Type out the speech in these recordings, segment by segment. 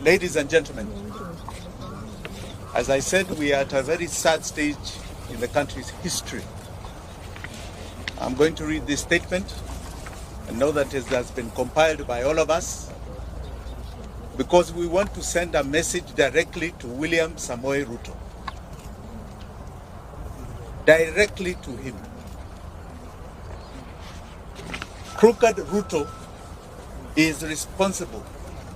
Ladies and gentlemen, as I said, we are at a very sad stage in the country's history. I'm going to read this statement and know that it has been compiled by all of us because we want to send a message directly to William Samoei Ruto. Directly to him. Crooked Ruto is responsible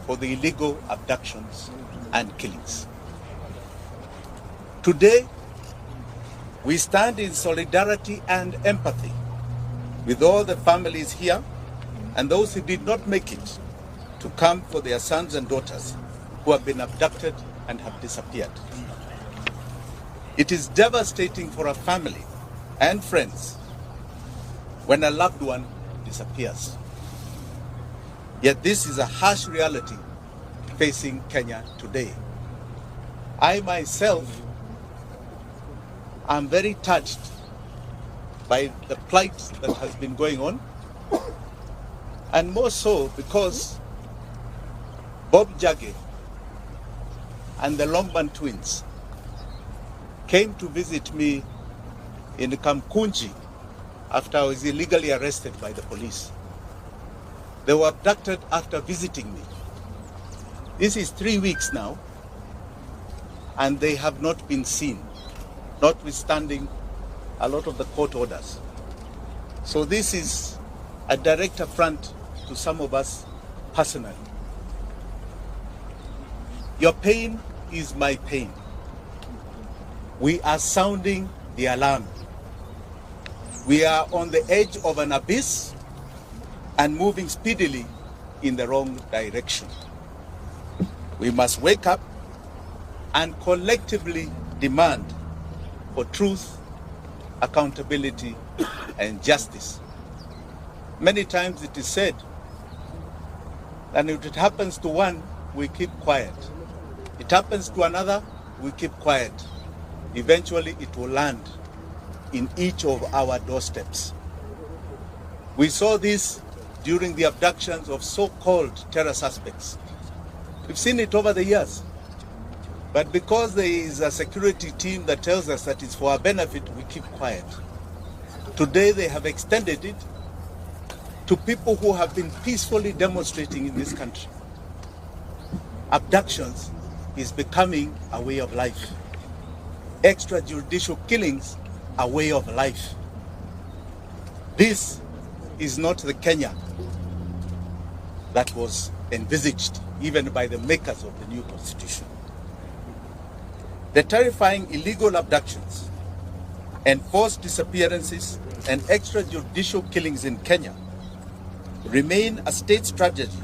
for the illegal abductions and killings. Today, we stand in solidarity and empathy with all the families here and those who did not make it to come for their sons and daughters who have been abducted and have disappeared. It is devastating for a family and friends when a loved one disappears. Yet this is a harsh reality facing Kenya today. I myself am very touched by the plight that has been going on, and more so because Bob Jage and the Longman twins came to visit me in Kamkunji after I was illegally arrested by the police. They were abducted after visiting me. This is 3 weeks now, and they have not been seen, notwithstanding a lot of the court orders. So this is a direct affront to some of us personally. Your pain is my pain. We are sounding the alarm. We are on the edge of an abyss and moving speedily in the wrong direction. We must wake up and collectively demand for truth, accountability, and justice. Many times it is said that if it happens to one, we keep quiet. It happens to another, we keep quiet. Eventually it will land in each of our doorsteps. We saw this during the abductions of so-called terror suspects. We've seen it over the years. But because there is a security team that tells us that it's for our benefit, we keep quiet. Today they have extended it to people who have been peacefully demonstrating in this country. Abductions is becoming a way of life. Extrajudicial killings a way of life. This is not the Kenya that was envisaged even by the makers of the new constitution. The terrifying illegal abductions, enforced disappearances, and extrajudicial killings in Kenya remain a state strategy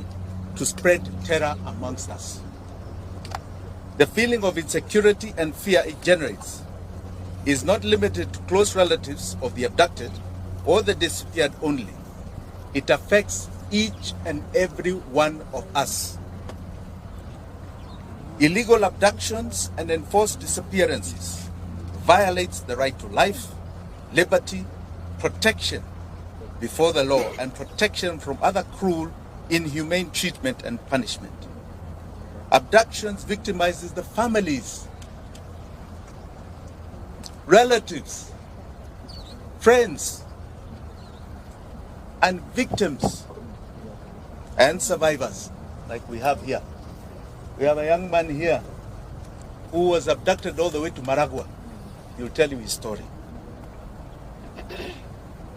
to spread terror amongst us. The feeling of insecurity and fear it generates is not limited to close relatives of the abducted or the disappeared only. It affects each and every one of us. Illegal abductions and enforced disappearances violates the right to life, liberty, protection before the law, and protection from other cruel, inhumane treatment and punishment. Abductions victimizes the families, relatives, friends, and victims and survivors like we have here. We have a young man here who was abducted all the way to Maragua. He'll tell you his story.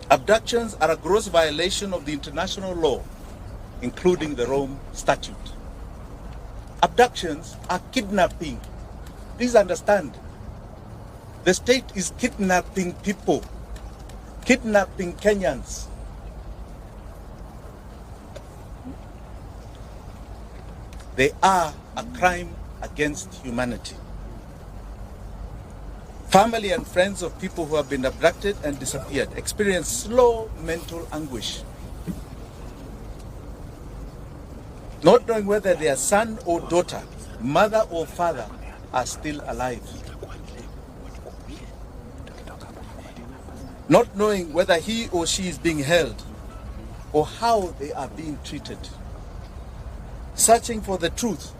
Abductions are a gross violation of the international law, including the Rome Statute. Abductions are kidnapping. Please understand. The state is kidnapping people, kidnapping Kenyans. They are a crime against humanity. Family and friends of people who have been abducted and disappeared experience slow mental anguish, not knowing whether their son or daughter, mother or father are still alive, not knowing whether he or she is being held or how they are being treated, searching for the truth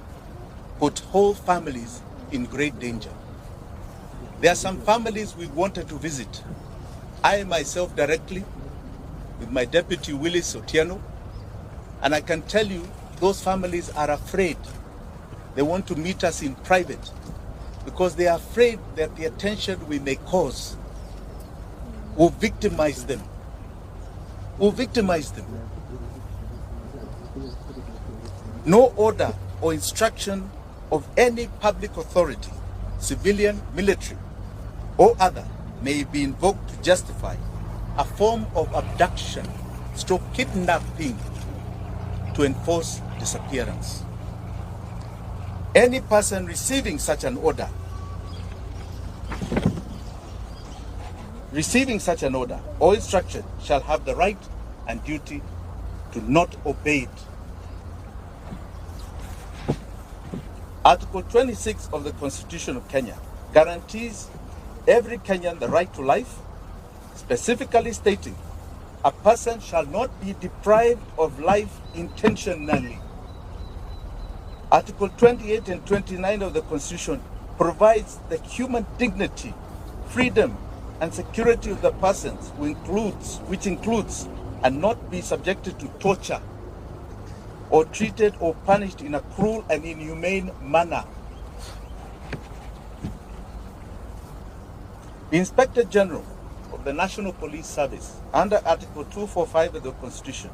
put whole families in great danger. There are some families we wanted to visit. I myself directly, with my deputy Willis Otieno, and I can tell you those families are afraid. They want to meet us in private because they are afraid that the attention we may cause will victimize them. No order or instruction of any public authority, civilian, military, or other, may be invoked to justify a form of abduction, stroke kidnapping, to enforce disappearance. Any person receiving such an order or instruction shall have the right and duty to not obey it. Article 26 of the Constitution of Kenya guarantees every Kenyan the right to life, specifically stating a person shall not be deprived of life intentionally. Article 28 and 29 of the Constitution provides the human dignity, freedom, and security of the persons, which includes and not be subjected to torture or treated or punished in a cruel and inhumane manner. The Inspector General of the National Police Service, under Article 245 of the Constitution,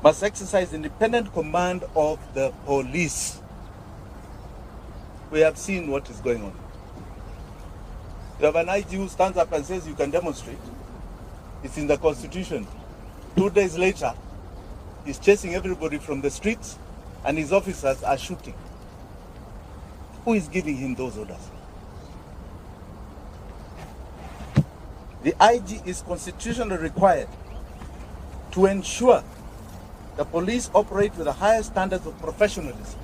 must exercise independent command of the police. We have seen what is going on. You have an IG who stands up and says you can demonstrate. It's in the Constitution. 2 days later, he's chasing everybody from the streets and his officers are shooting. Who is giving him those orders? The IG is constitutionally required to ensure the police operate with the highest standards of professionalism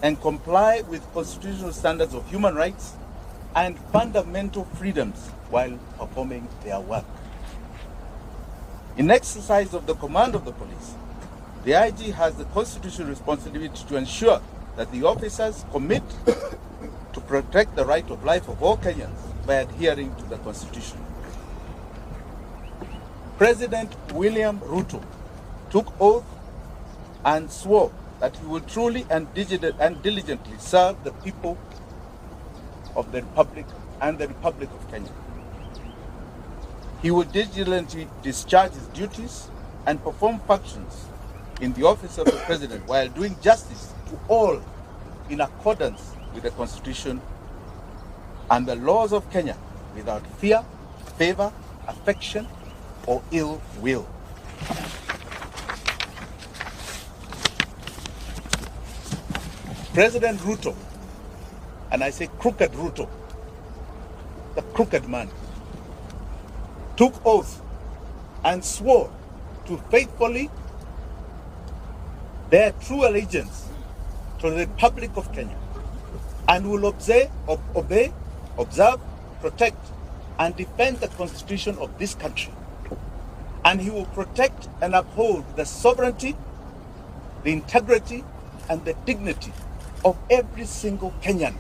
and comply with constitutional standards of human rights and fundamental freedoms while performing their work. In exercise of the command of the police, the IG has the constitutional responsibility to ensure that the officers commit to protect the right of life of all Kenyans by adhering to the Constitution. President William Ruto took oath and swore that he will truly and diligently serve the people of the Republic and the Republic of Kenya. He will diligently discharge his duties and perform functions in the office of the President while doing justice to all in accordance with the Constitution and the laws of Kenya without fear, favor, affection, or ill will. President Ruto, and I say crooked Ruto, the crooked man, took oath and swore to faithfully bear true allegiance to the Republic of Kenya and will obey, observe, protect, and defend the Constitution of this country. And he will protect and uphold the sovereignty, the integrity, and the dignity of every single Kenyan.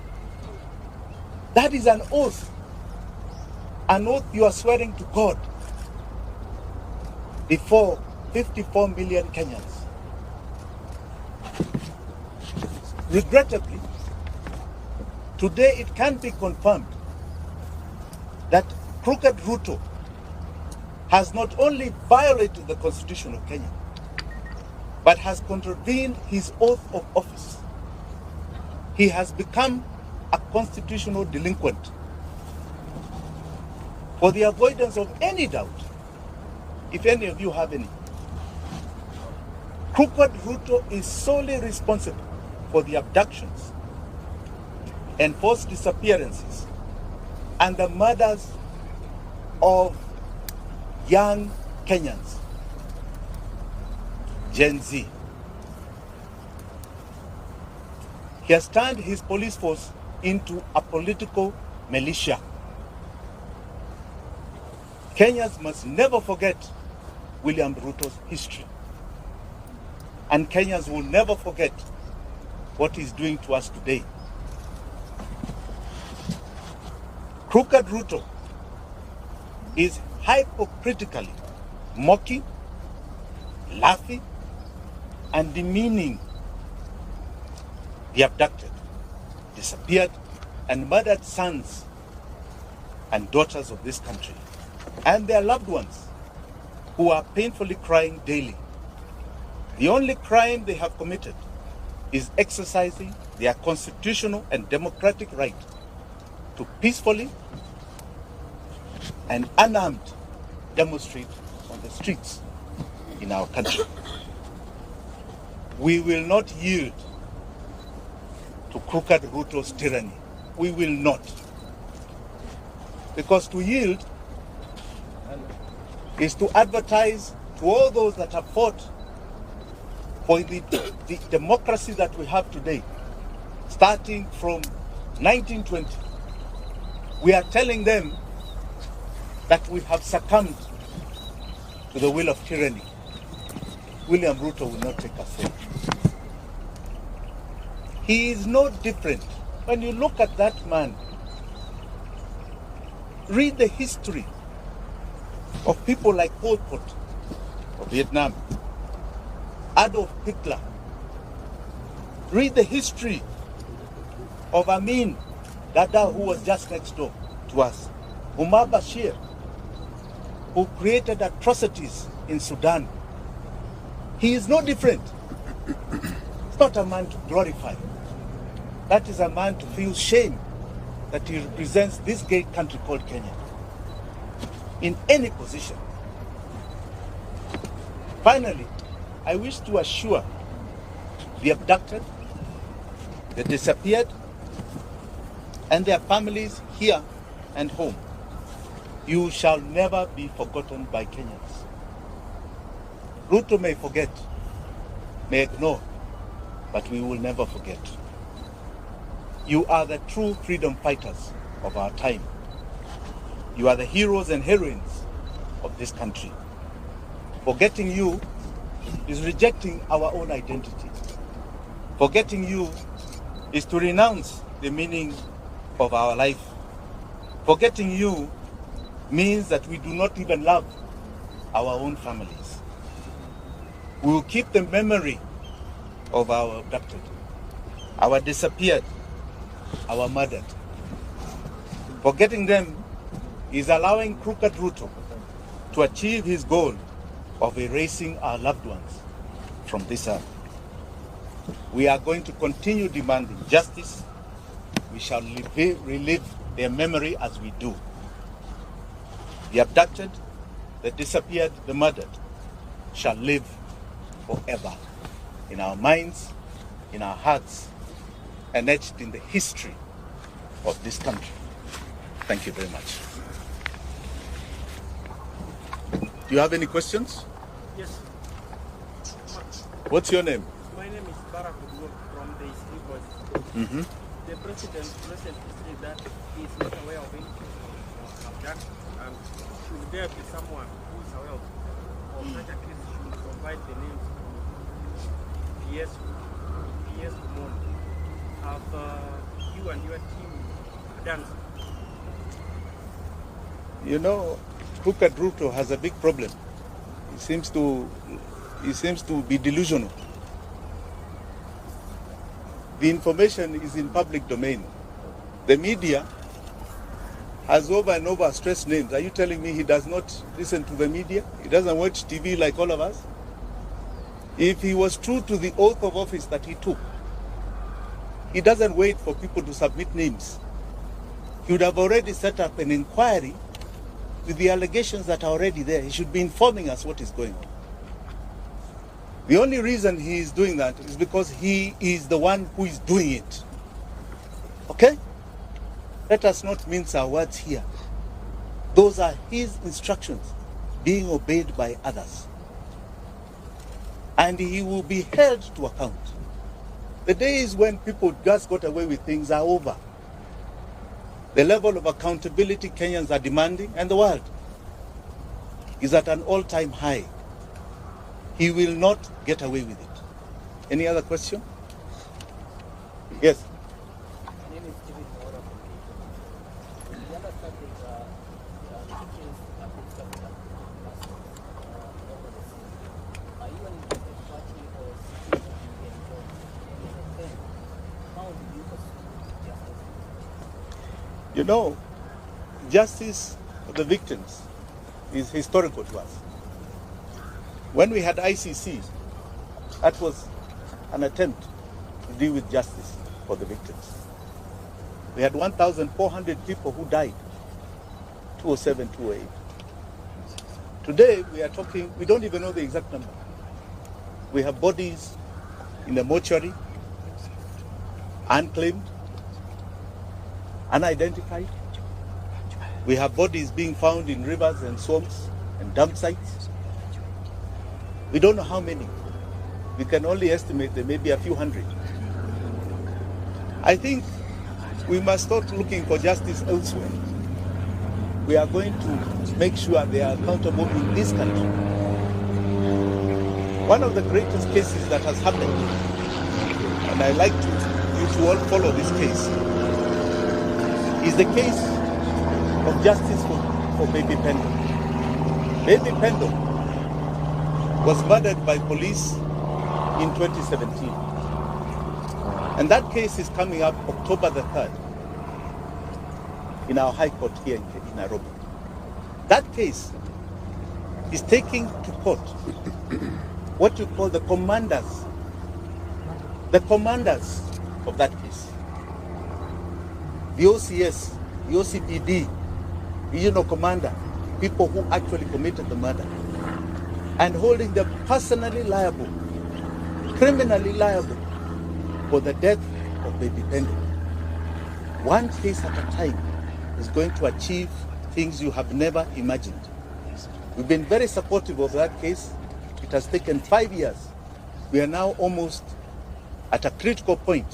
That is an oath you are swearing to God before 54 million Kenyans. Regrettably, today it can be confirmed that crooked Ruto has not only violated the Constitution of Kenya, but has contravened his oath of office. He has become a constitutional delinquent. For the avoidance of any doubt, if any of you have any, crooked Ruto is solely responsible for the abductions, enforced disappearances, and the murders of young Kenyans, Gen Z. He has turned his police force into a political militia. Kenyans must never forget William Ruto's history. And Kenyans will never forget what he's doing to us today. Crooked Ruto is hypocritically mocking, laughing, and demeaning the abducted, disappeared, and murdered sons and daughters of this country, and their loved ones who are painfully crying daily. The only crime they have committed is exercising their constitutional and democratic right to peacefully and unarmed demonstrate on the streets in our country. We will not yield to Crooked Ruto's tyranny. We will not. Because to yield is to advertise to all those that have fought for the democracy that we have today, starting from 1920. We are telling them that we have succumbed to the will of tyranny. William Ruto will not take us there. He is no different. When you look at that man, read the history of people like Pol Pot of Vietnam, Adolf Hitler. Read the history of Amin Dada, who was just next door to us, Umar Bashir, who created atrocities in Sudan. He is no different. It's not a man to glorify. That is a man to feel shame that he represents this great country called Kenya in any position. Finally, I wish to assure the abducted, the disappeared, and their families here and home, you shall never be forgotten by Kenyans. Ruto may forget, may ignore, but we will never forget. You are the true freedom fighters of our time. You are the heroes and heroines of this country. Forgetting you is rejecting our own identity. Forgetting you is to renounce the meaning of our life. Forgetting you means that we do not even love our own families. We will keep the memory of our abducted, our disappeared, our murdered. Forgetting them is allowing Crooked Ruto to achieve his goal of erasing our loved ones from this earth. We are going to continue demanding justice. We shall relive their memory as we do. The abducted, the disappeared, the murdered shall live forever in our minds, in our hearts, and etched in the history of this country. Thank you very much. Do you have any questions? Yes. What's your name? My name is Barack from the History Voice. The president recently said that he is not aware of anything of that, and should there be someone who is aware of such a case, should provide the names to PS Kumon. Have you and your team done so? You know, Crooked Ruto has a big problem. He seems to be delusional. The information is in public domain. The media has over and over stressed names. Are you telling me he does not listen to the media? He doesn't watch TV like all of us? If he was true to the oath of office that he took, he doesn't wait for people to submit names. He would have already set up an inquiry with the allegations that are already there. He should be informing us what is going on. The only reason he is doing that is because he is the one who is doing it. Okay? Let us not mince our words here. Those are his instructions being obeyed by others. And he will be held to account. The days when people just got away with things are over. The level of accountability Kenyans are demanding, and the world, is at an all-time high. He will not get away with it. Any other question? Yes. My name is Jimmy Wanjigi. We understand that teachers have been started up last over the season. Are you an independent party or seeking to be involved? And then, how do you pursue justice? You know, justice for the victims is historical to us. When we had ICC, that was an attempt to deal with justice for the victims. We had 1,400 people who died, 2007, 2008. Today, we are talking, we don't even know the exact number. We have bodies in the mortuary, unclaimed, unidentified. We have bodies being found in rivers and swamps and dump sites. We don't know how many. We can only estimate there may be a few hundred. I think we must start looking for justice elsewhere. We are going to make sure they are accountable in this country. One of the greatest cases that has happened, and I like you to all follow this case, is the case of justice for Baby Pendo. Baby Pendo was murdered by police in 2017. And that case is coming up October the 3rd in our High Court here in Nairobi. That case is taking to court what you call the commanders of that case. The OCS, the OCPD, regional commander, people who actually committed the murder, and holding them personally liable, criminally liable for the death of Baby Pendo. One case at a time is going to achieve things you have never imagined. We've been very supportive of that case. It has taken 5 years. We are now almost at a critical point.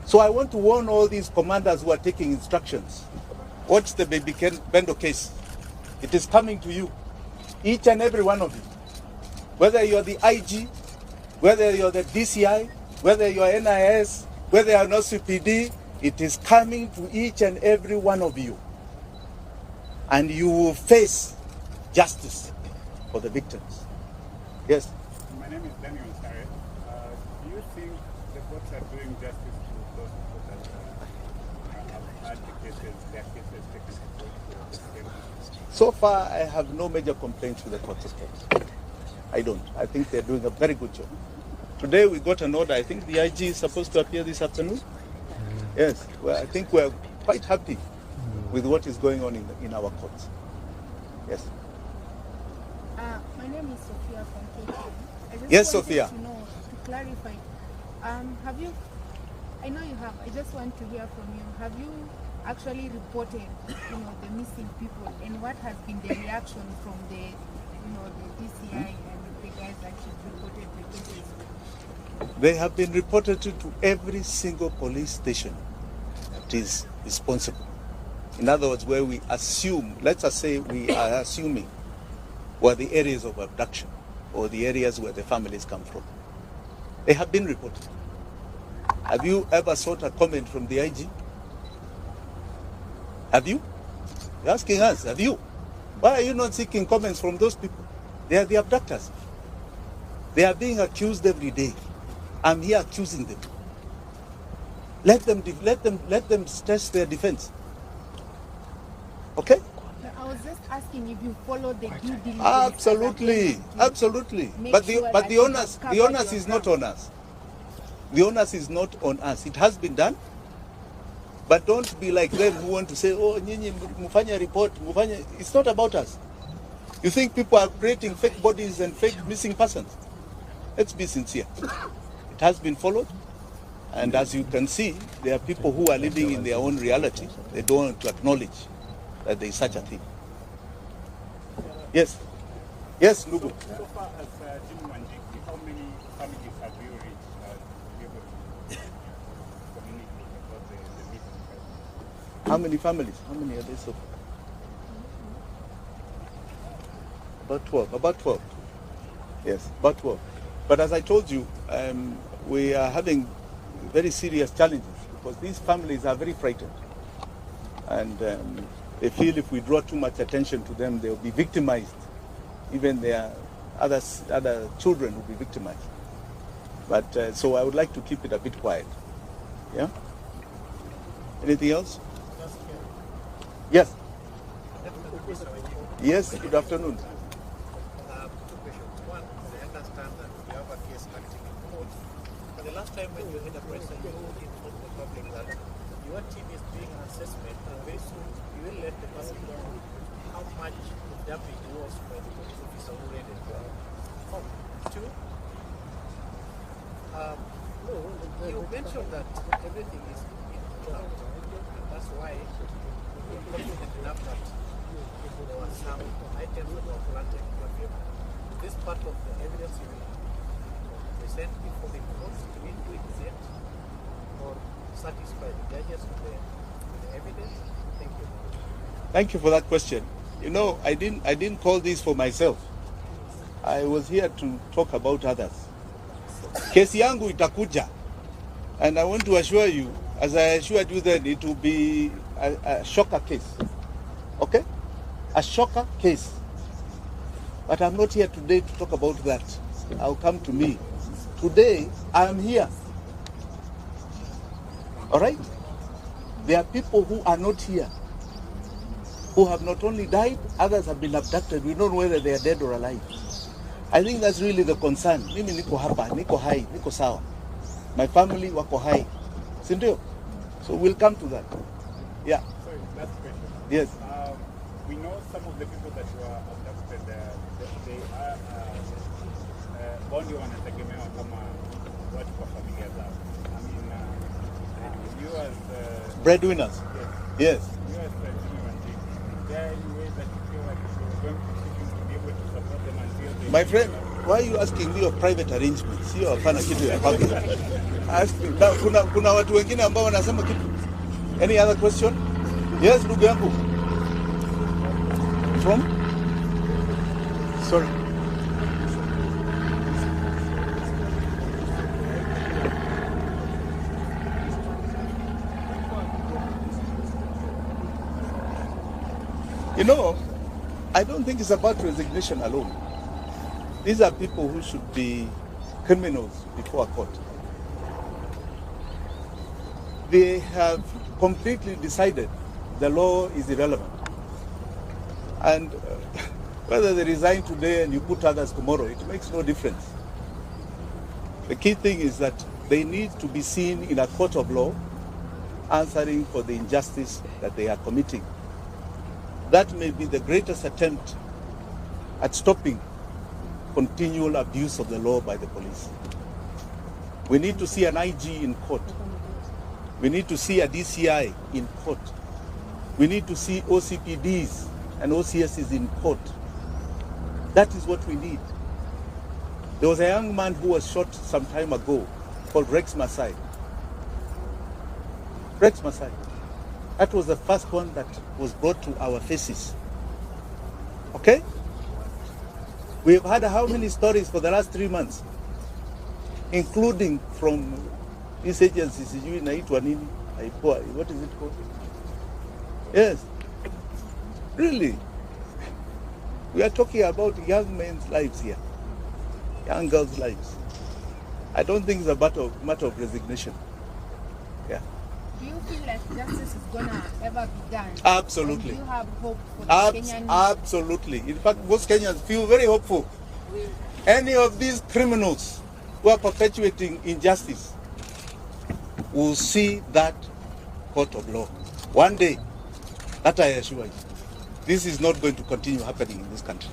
So I want to warn all these commanders who are taking instructions. Watch the Baby Pendo case. It is coming to you. Each and every one of you. Whether you're the IG, whether you're the DCI, whether you're NIS, whether you're not CPD, it is coming to each and every one of you. And you will face justice for the victims. Yes? My name is Daniel Sare. Do you think the courts are doing justice to those people that have had the cases, their cases taken to court for the same? So far, I have no major complaints with the court system. I don't. I think they're doing a very good job. Today we got an order. I think the IG is supposed to appear this afternoon. Yes. Well, I think we're quite happy with what is going on in our courts. Yes. My name is Sophia from KK. Yes, Sophia. To know, to clarify, have you? I know you have. I just want to hear from you. Have you actually reported, the missing people, and what has been the reaction from the, the DCI and the guys that you reported the cases? They have been reported to every single police station that is responsible. In other words, where we assume, let's just say we are assuming, were the areas of abduction or the areas where the families come from. They have been reported. Have you ever sought a comment from the IG? Have you? You're asking us, have you? Why are you not seeking comments from those people? They are the abductors. They are being accused every day. I'm here accusing them. Let them stress their defense. Okay? I was just asking if you follow the due diligence. Absolutely, absolutely. But the onus is not on us. The onus is not on us. It has been done. But don't be like them who want to say, oh, nyinyi mufanya report, mufanya. It's not about us. You think people are creating fake bodies and fake missing persons? Let's be sincere. It has been followed. And as you can see, there are people who are living in their own reality. They don't want to acknowledge that there is such a thing. Yes. Yes, Lugu. So far as Jimmy Wanjigi, how many families have you reached to be able to communicate about the missing persons? How many families? How many are there so far? About 12. About 12. Yes, about 12. But as I told you, we are having very serious challenges because these families are very frightened. And they feel if we draw too much attention to them, they'll be victimized. Even their other children will be victimized. But so I would like to keep it a bit quiet. Yeah? Anything else? Yes. Yes, good afternoon. Two questions. One, I understand that you have a case active in court. But the last time when you had a press you informed the public that your team is doing an assessment and very soon you will let the person know how much the damage was by the police officer who raided the home. Two, you mentioned that everything is in draft, and that's why you're confident enough that there were some items that were planted in your favor. This part of the evidence you will present before the courts to be to exempt or satisfy the judges with the evidence? Thank you. Thank you for that question. You know, I didn't call this for myself. I was here to talk about others. Kesi yangu itakuja, and I want to assure you, as I assured you then, it will be a shocker case. Okay? A shocker case. But I'm not here today to talk about that. I'll come to me. Today, I am here. All right? There are people who are not here, who have not only died, others have been abducted. We don't know whether they are dead or alive. I think that's really the concern. Mimi niko hapa, niko hai, niko sawa. My family wako hai. Sindio? So we'll come to that. Yeah. Sorry, last question. Yes. We know some of the people that were abducted, they are bondi wanategemewa kama watu kwa familia zao. I mean, you as Breadwinners. yes. Yes. You as Jimmy Wanjigi, is there any way that you feel like you're going to be able to support them until they... My friend, why are you asking me of private arrangements? Sio hapana kitu ya public. Kuna watu wengine ambao wanasema kitu. Any other question? Yes, ndugu yangu. From? Sorry. You know, I don't think it's about resignation alone. These are people who should be criminals before a court. They have completely decided the law is irrelevant. And whether they resign today and you put others tomorrow, it makes no difference. The key thing is that they need to be seen in a court of law answering for the injustice that they are committing. That may be the greatest attempt at stopping continual abuse of the law by the police. We need to see an IG in court. We need to see a DCI in court. We need to see OCPDs and OCSs in court. That is what we need. There was a young man who was shot some time ago called Rex Masai. Rex Masai. That was the first one that was brought to our faces. Okay? We've had how many stories for the last 3 months? Including from these agencies, what is it called? Yes. Really? We are talking about young men's lives here. Young girls' lives. I don't think it's a matter of resignation. Yeah. Do you feel like justice is gonna ever be done? Absolutely. And do you have hope for the Kenyan? Absolutely. In fact, most Kenyans feel very hopeful. Any of these criminals who are perpetuating injustice will see that court of law. One day, that I assure you, this is not going to continue happening in this country.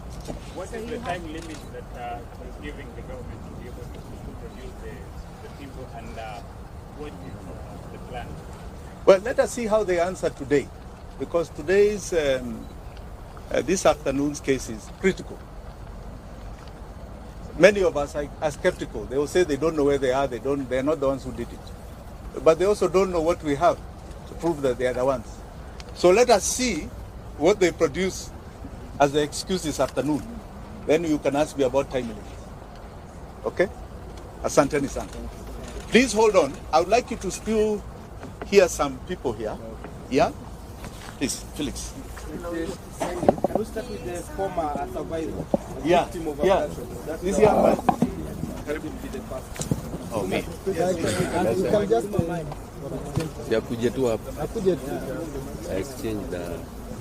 What is the time limit that is giving the government to be able to produce the people, and what is the plan? Well, let us see how they answer today, because today's, this afternoon's case is critical. Many of us are skeptical. They will say they don't know where they are, they're not the ones who did it. But they also don't know what we have to prove that they are the ones. So let us see what they produce as the excuse this afternoon. Then you can ask me about time limits. Okay? Asanteni sana. Please hold on. I would like you to still hear some people here. Yeah? Please, Felix. Can we start with the former survivor? Yeah, Victim of yeah. abduction? That's This young man. That will be the first. Oh, me. Ya kuja tu hapa. Exchange the